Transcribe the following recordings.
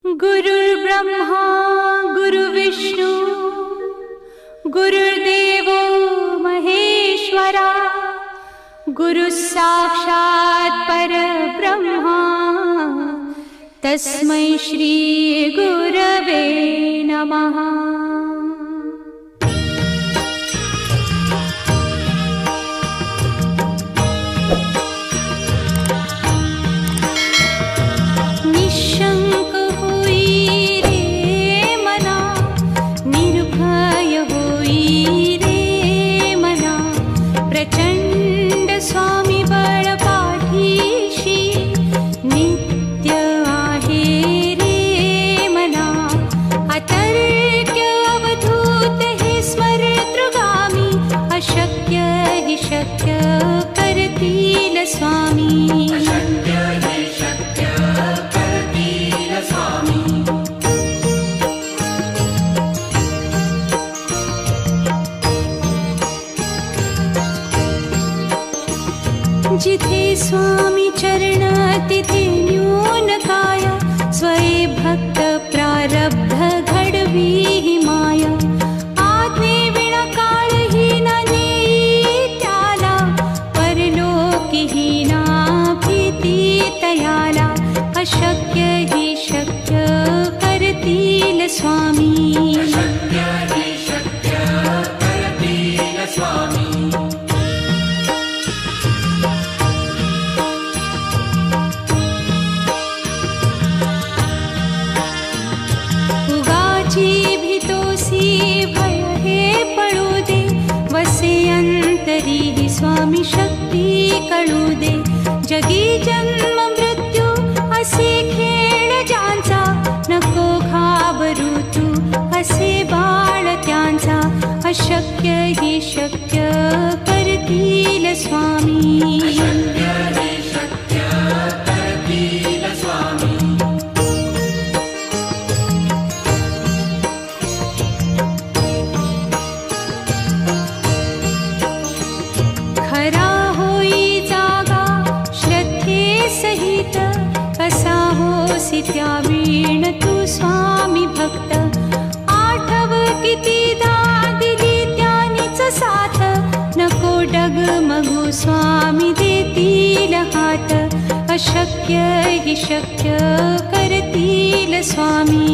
गुरुर्ब्रह्मा गुरुर्विष्णु गुरुर्देवो महेश्वरा गुरुः साक्षात् परब्रह्मा तस्मै श्री गुरवे नमः। जिथे स्वामी चरण तिथे न्यून काय स्वये भक्त प्रारब्ध घडवी ही माया। आज्ञे विना काळहीन नेई त्याला परलोकीहीना भीती तयाला। अशक्य ही शक्य करतील स्वामी। स्वामी शक्ती कळू दे। जगी जन्म मृत्यू असे खेळ ज्यांचा नको घाबरू तू असे बाळ त्यांचा। अशक्य ही शक्य करतील स्वामी। त्या वीण तू स्वामी भक्त आठव कितीदा दिली त्यानीच साथ। नको डगमगू स्वामी देतील हात। अशक्य ही शक्य करतील स्वामी।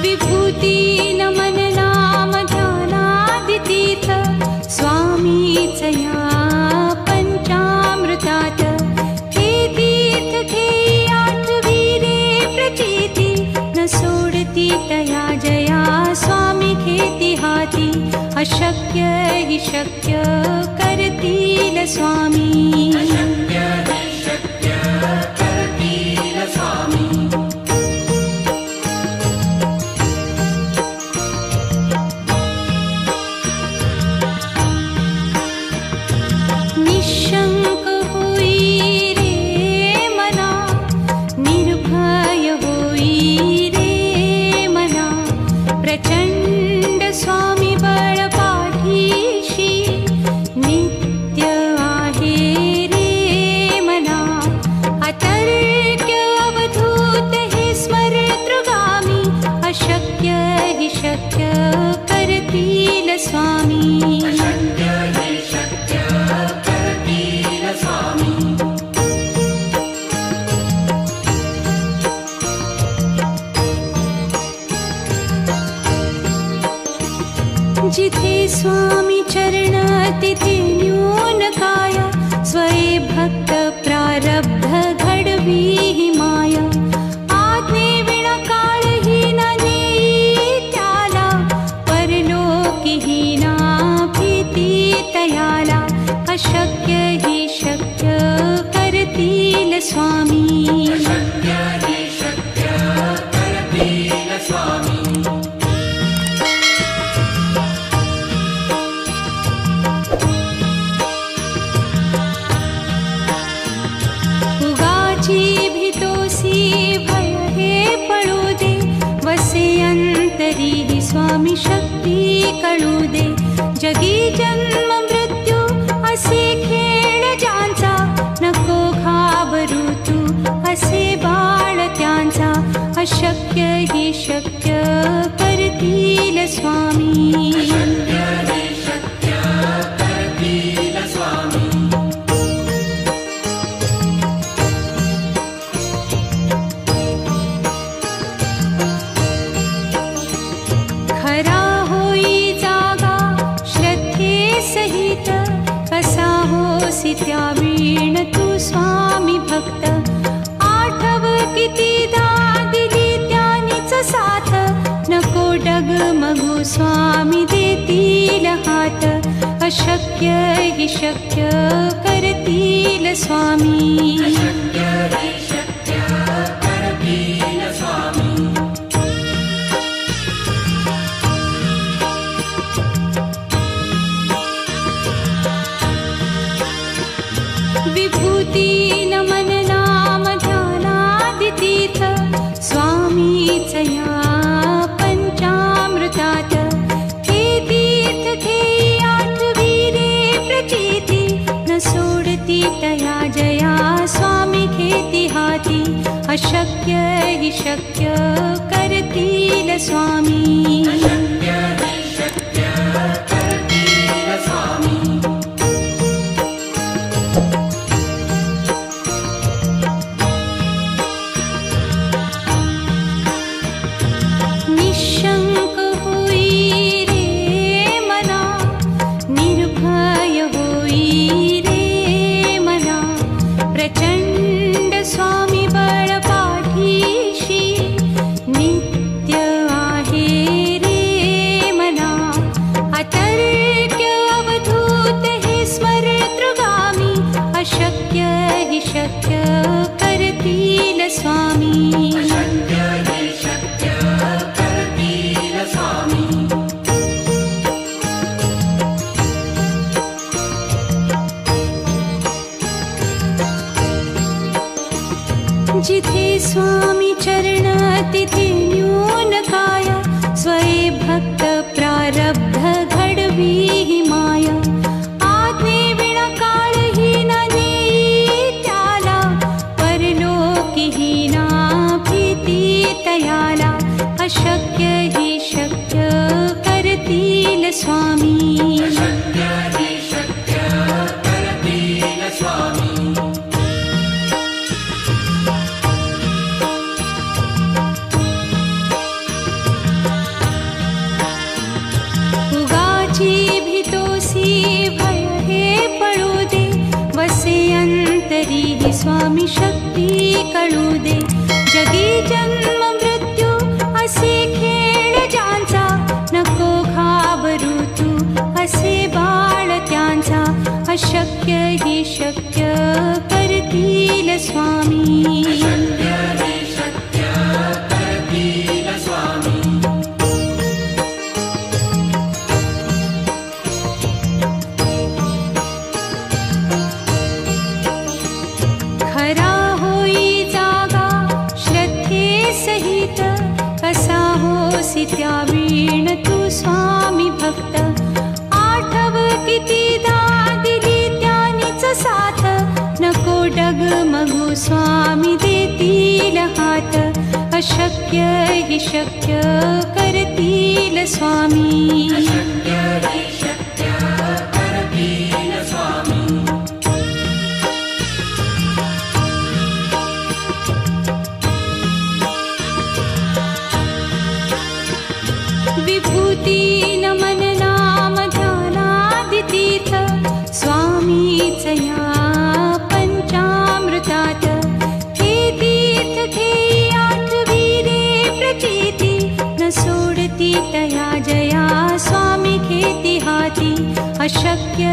विभूती नमन नाम ध्यानादितीर्थ स्वामीच या पंचामृतात। हे तीर्थ घेई आठवी रे प्रचिती न सोडती तया जया स्वामी घेती हाती। अशक्य ही शक्य करतील स्वामी। जिथे स्वामी चरण तिथे न्यून काय स्वये भक्त प्रारब्ध घडवी ही माया। आज्ञे विना काळहीन नेई त्याला परलोकीहीना भीती तयाला। अशक्य ही शक्य करतील स्वामी। भय हे पळू दे वसे अंतरी स्वामी शक्ती कळू दे. जगी जन्म मृत्यू असे खेळ ज्यांचा, नको घाबरू तू असे बाळ त्यांचा. अशक्य ही शक्य करतील स्वामी. खरा होई जागा श्रद्धे सहित, कसा होसी त्या वीण तू स्वामी भक्त. आठव कितीदा दिली त्यानीच साथ, नको डगमगू स्वामी देतील हात. अशक्य ही शक्य करतील स्वामी. विभूती नमन नाम ध्यानादितीर्थ, स्वामीच या पंचामृतात. हे तीर्थ घेई आठविरे प्रचिती, न सोडती तया जया स्वामी घेती हाती. अशक्य ही शक्य करतील स्वामी. निशंक होई रे मना, निर्भय होई रे मना. प्रचंड स्वामी बळ पाठीशी, नित्य आहे रे मना. अतर्क्य अवधूत हे स्मरतृगामी, अशक्य हि शक्य करतील स्वामी. जिथे स्वामी चरण तिथे न्यून काय, स्वये भक्त प्रारब्ध घडवी ही माया. आज्ञे विना काळही न नेई त्याला, परलोकी ही ना भीती तयाला. अशक्य ही शक्य करतील स्वामी. भय हे पळू दे, वसे अंतरी ही स्वामी शक्ती कळू दे. जगी जन्म मृत्यू असे खेळ ज्यांचा, नको घाबरू तू असे बाळ त्यांचा. अशक्य ही शक्य करतील स्वामी. खरा होई जागा श्रद्धे सहित, कसा होसी त्या वीण तू स्वामी भक्त. आठव कितीदा दिली त्यानीच साथ, नको डगमगू स्वामी देतील हात. अशक्य हि शक्य करतील स्वामी. विभूती नमन नाम ध्यानादितीर्थ, स्वामीच या पंचामृतात. हे तीर्थ घेई आठविरे प्रचिती, न सोडती तया जया स्वामी घेती हाती. अशक्य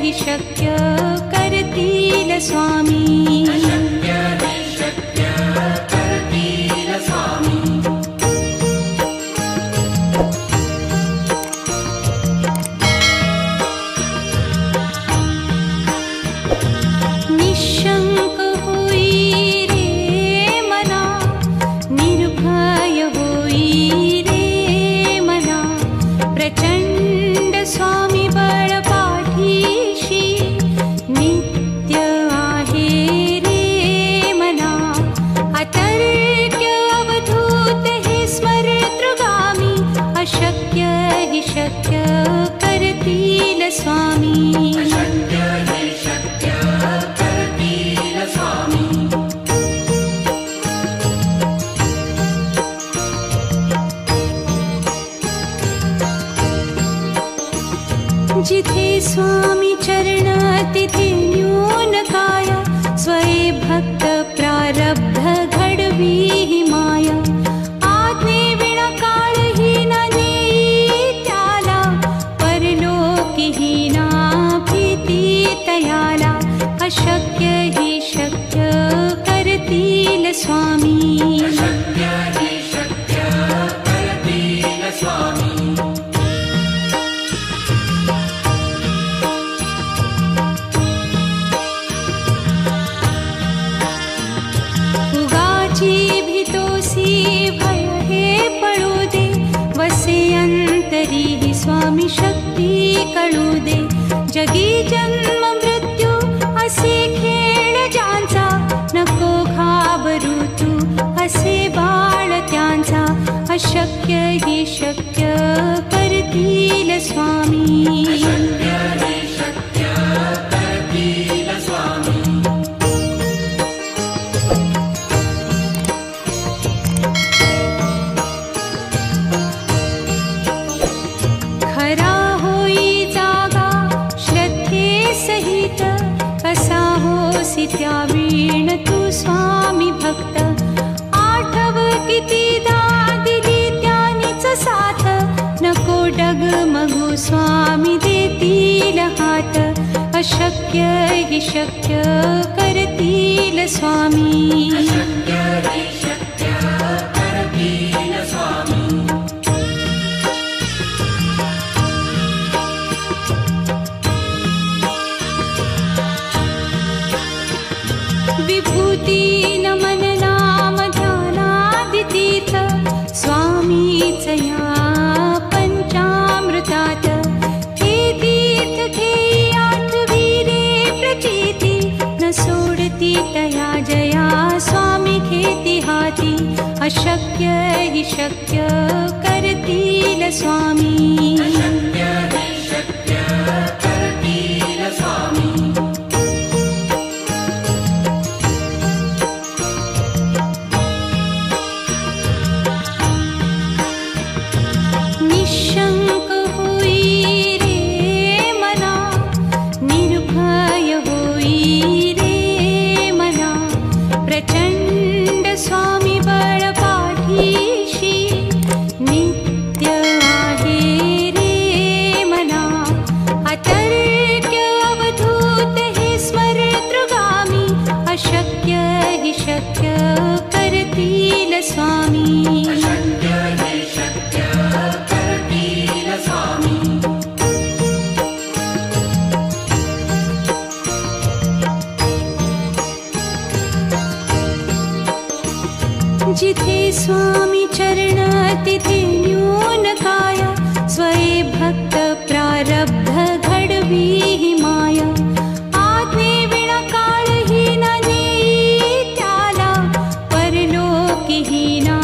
हि शक्य करतील स्वामी. निशंक होई रे मना, निर्भय होई रे शक्य करतील स्वामी. अशक्य हि शक्य करतील स्वामी. जिथे स्वामी चरण तिथे न्यून काया. स्वये भक्त प्रारब्ध घडवी ही माया. आज्ञे विना काळही न नेई त्याला. परलोकीही ना भीती तयाला. अशक्य हि शक्य करतील स्वामी. अशक्य हि शक्य करतील स्वामी. भीतोसी भय हे पळू दे. वसे अंतरी ही स्वामी शक्ती कळू दे. जगी जन्म मृत्यू असे खेळ ज्यांचा. नको घाबरू तू असे बाळ त्यांचा. अशक्य हि शक्य करतील स्वामी. अशक्य हि शक्य करतील स्वामी. खरा होई जागा श्रद्धे सहित. कसा होसी त्या वीण तू स्वामी भक्त. आठव कितीदा दिली त्यानीच साथ. नको डगमगू स्वामी देतील हात. अशक्य हि शक्य करतील स्वामी. अशक्य हि शक्य करतील स्वामी. विभूती नमन नाम ध्यानादितीर्थ. स्वामीच या पंचामृतात. हे तीर्थ घेई आठवी रे प्रचिती. न सोडती तया जया स्वामी घेती हाती. अशक्य हि शक्य करतील स्वामी. अशक्य हि शक्य करतील स्वामी. निशंक होई रे मना. निर्भय होई रे मना. प्रचंड स्वामी बळ पाठीशी. नित्य आहे रे मना. अतर्क्य अवधूत हे स्मरतृगामी. अशक्य हि शक्य करतील स्वामी. अशक्य हि शक्य करतील स्वामी. जिथे स्वामी चरण तिथे न्यून काया. स्वये भक्त प्रारब्ध घडवी ही माया. आज्ञे विना काळही न नेई त्याला. परलोकीही ना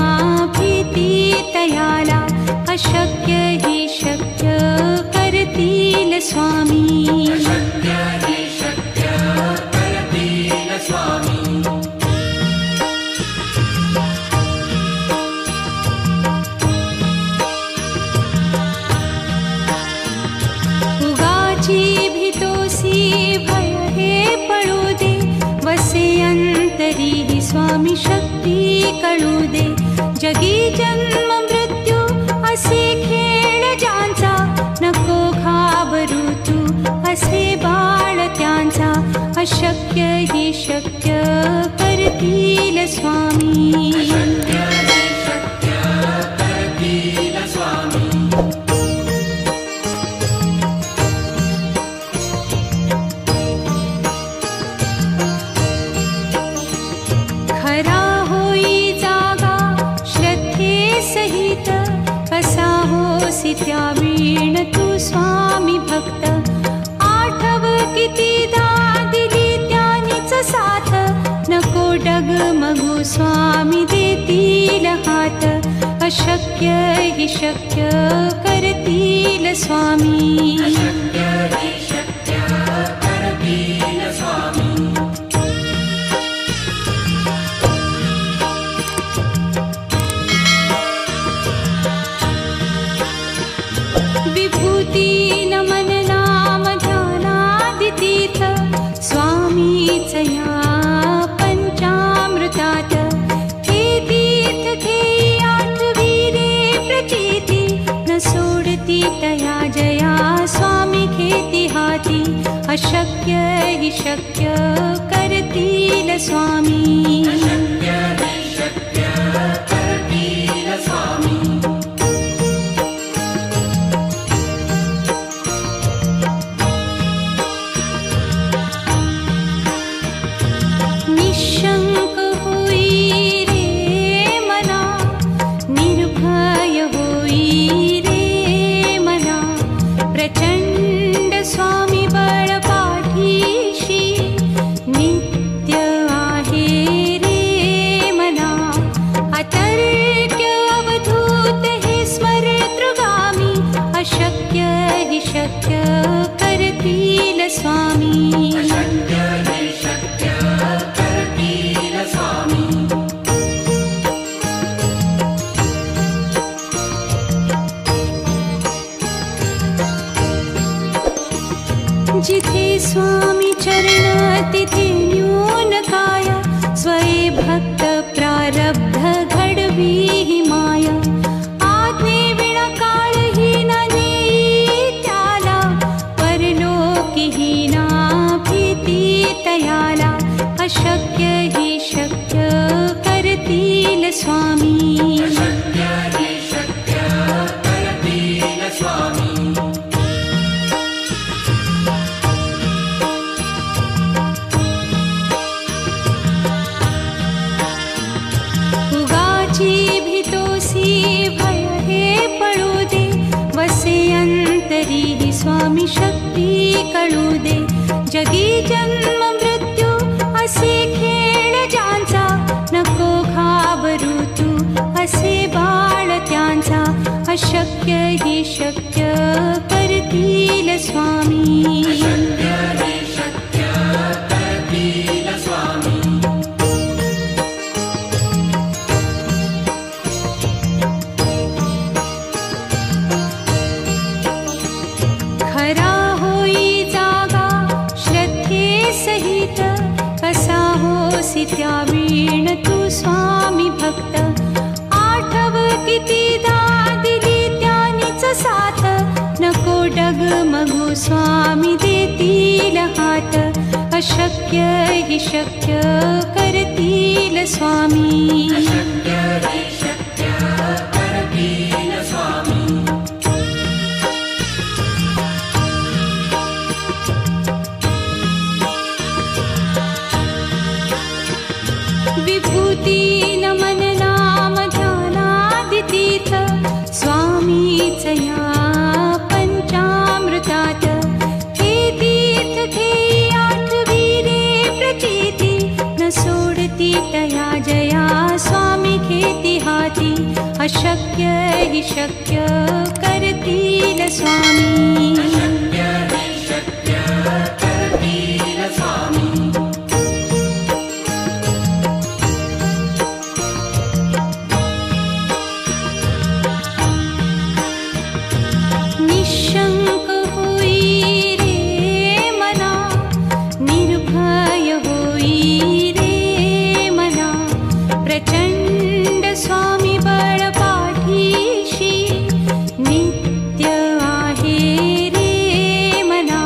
भीती तयाला. अशक्य हि शक्य करतील स्वामी. अशक्य हि शक्य करतील स्वामी. उगाची भीतोसी भय हे पळू दे. वसे अंतरी ही स्वामी शक्ती कळू दे. जगी जन्म मृत्यू असे खेळ ज्यांचा. नको घाबरू तू असे बाळ त्यांचा. अशक्य हि शक्य करतील स्वामी. अशक्य हि शक्य करतील स्वामी. खरा होई जागा श्रद्धे सहित. कसा होसी त्या वीण तू स्वामी भक्त. आठव कितीदा दिली त्यानीच साथ. नको डगमगू स्वामी देतील हात. अशक्य हि शक्य करतील स्वामी. अशक्य हि शक्य करतील स्वामी. विभूती नमन नाम ध्यानादितीर्थ स्वामीच या पंचामृतात. हे तीर्थ घेई आठविरे प्रचिती न सोडती तया जया स्वामी घेती हाती. अशक्य हि शक्य करतील स्वामी. अशक्य हि शक्य करतील स्वामी. निशंक होई रे मना, निर्भय होई रे मना. प्रचंड स्वामी बळ पाठीशी नित्य आहे रे मना. अतर्क्य अवधूत हे स्मरतृगामी. अशक्य हि शक्य करतील स्वामी. अशक्य हि शक्य करतील स्वामी. जिथे स्वामी चरण तिथे न्यून काय. स्वये भक्त प्रारब्ध घडवी ही माया. आज्ञे विना काळही न नेई त्याला. परलोकीही ना भीती तयाला. अशक्य हि शक्य करतील स्वामी. अशक्य हि शक्य करतील स्वामी. उगाची भीतोसी भय हे पळू दे. वसे अंतरी ही स्वामी शक्ती कळू दे. जगी जन्म मृत्यू असे खेळ ज्यांचा. नको घाबरू तू असे बाळ त्यांचा. अशक्य हि शक्य करतील स्वामी. अशक्य हि शक्य करतील स्वामी. खरा होई जागा श्रद्धे सहित. कसा होसी त्या वीण तू स्वामी भक्त. आठव कितीदा दिली त्यानीच साथ. नको डगमगू स्वामी देतील हात. अशक्य हि शक्य करतील स्वामी. अशक्य हि शक्य करतील स्वामी. विभूती नमन नाम ध्यानादितीर्थ स्वामीच या पंचामृतात. हे तीर्थ घेई आठविरे प्रचिती न सोडती तया जया स्वामी घेती हाती. अशक्य हि शक्य करतील स्वामी. अशक्य हि शक्य करतील स्वामी. निशंक होई रे मना, निर्भय होई रे मना. प्रचंड स्वामी बळ पाठीशी नित्य आहे रे मना.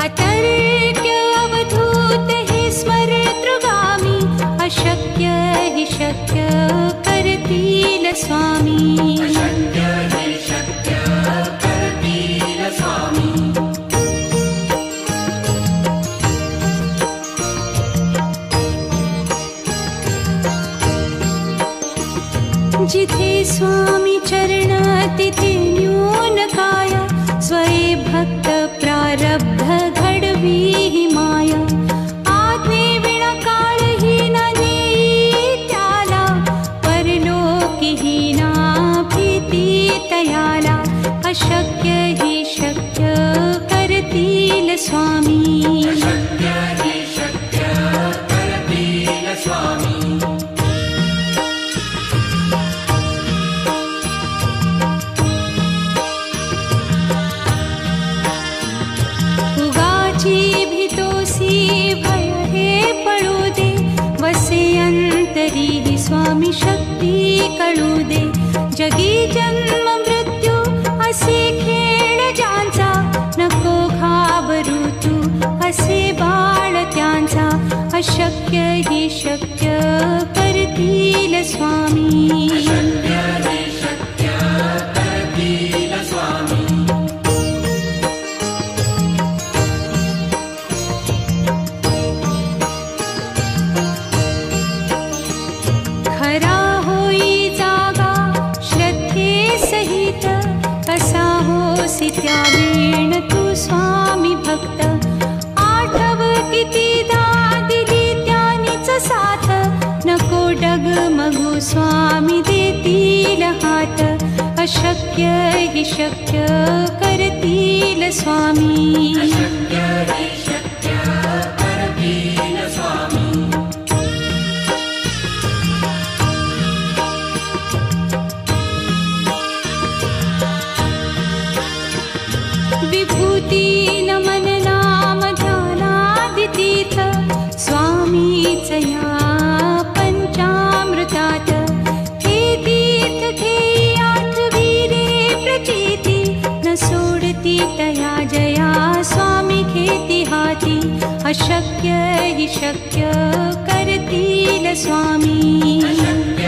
अतर्क्य अवधूत हे स्मरतृगामी. अशक्य हि शक्य करतील स्वामी. अशक्य हि शक्य करतील स्वामी. जिथे स्वामी चरण तिथे न्यून काय. स्वये भक्त प्रारब्ध घडवी ही माया. आज्ञे विना काळही न नेई त्याला. परलोकीही ना भीती तयाला. स्वामी अशक्य हि शक्य करतील स्वामी उगाची भीतोसी भय हे पळू दे वसे अंतरी ही स्वामी शक्ती कळू दे जगी जन्म मृत्यू असे खेळ ज्यांचा नको घाबरू तू असे बाळ त्यांचा अशक्य ही शक्य करतील स्वामी अशक्य हि शक्य करतील स्वामी खरा होई जागा श्रद्धे सहित कसा होसी त्या वेण तू स्वामी भक्त आठव कितीदा दिली त्यानीच साथ नको डगमगू स्वामी देतील हात अशक्य हि शक्य करतील स्वामी अशक्य हि शक्य करतील स्वामी विभूती नमन नाम ध्यानादितीर्थ स्वामीच या पंचामृतात हे तीर्थ घेई आठवी रे प्रचिती न सोडती तया जया स्वामी घेती हाती अशक्य हि शक्य करतील स्वामी अशक्य